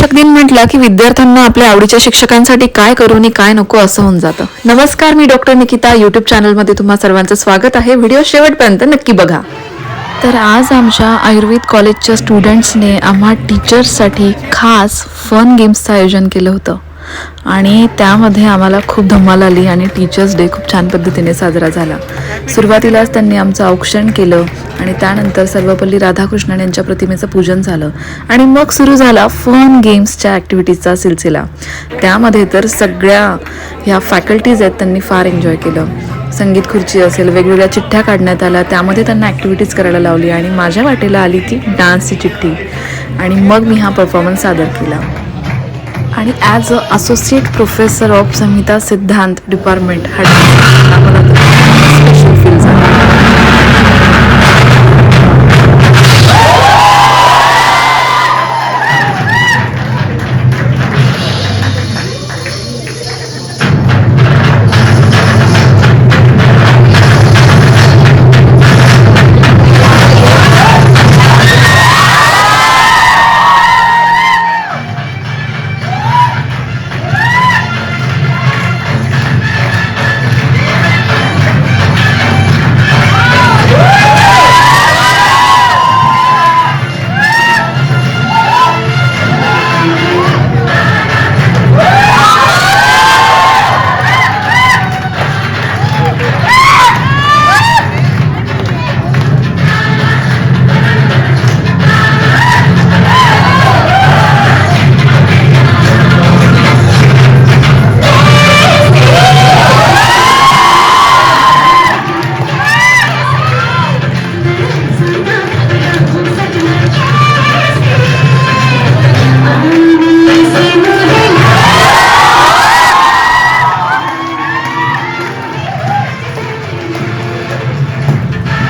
शिक्षक दिन म्हटलं की विद्यार्थ्यांना आपल्या आवडीच्या शिक्षकांसाठी काय करू आणि काय नको असं होऊन जातं. नमस्कार, मी डॉक्टर निकिता. यूट्यूब चॅनलमध्ये तुम्हा सर्वांचं स्वागत आहे. व्हिडिओ शेवटपर्यंत नक्की बघा. तर आज आमच्या आयुर्वेद कॉलेजच्या स्टुडंट्सने आम्हा टीचर्ससाठी खास फन गेम्सचं आयोजन केलं होतं आणि त्यामध्ये आम्हाला खूप धमाल आली आणि टीचर्स डे खूप छान पद्धतीने साजरा झाला. सुरुवातीलाच त्यांनी आमचं औक्षण केलं आणि त्यानंतर सर्वपल्ली राधाकृष्णन यांच्या प्रतिमेचं पूजन झालं आणि मग सुरू झाला फन गेम्सच्या ॲक्टिव्हिटीजचा सिलसिला. त्यामध्ये तर सगळ्या ह्या फॅकल्टीज आहेत त्यांनी फार एन्जॉय केलं. संगीत खुर्ची असेल, वेगवेगळ्या चिठ्ठ्या काढण्यात आल्या, त्यामध्ये त्यांना ॲक्टिव्हिटीज करायला लावली आणि माझ्या वाटेला आली ती डान्सची चिठ्ठी आणि मग मी हा परफॉर्मन्स सादर केला. आणि as a associate professor of संहिता सिद्धांत डिपार्टमेंट हा मला स्पेशल फील झाला.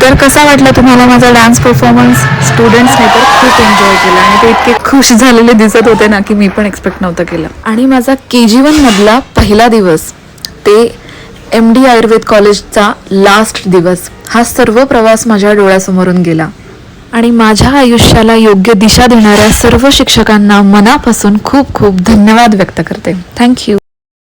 तर कसा वाटला तुम्हाला माझा डान्स परफॉर्मन्स? स्टुडंट्सने तर खूप एन्जॉय केला आणि ते इतके खुश झालेले दिसत होते ना की मी पण एक्सपेक्ट नव्हतं केलं. आणि माझा KG1 मधला पहिला दिवस ते MD आयुर्वेद कॉलेजचा लास्ट दिवस, हा सर्व प्रवास माझ्या डोळ्यासमोरून गेला आणि माझ्या आयुष्याला योग्य दिशा देणाऱ्या सर्व शिक्षकांना मनापासून खूप खूप धन्यवाद व्यक्त करते. थँक्यू.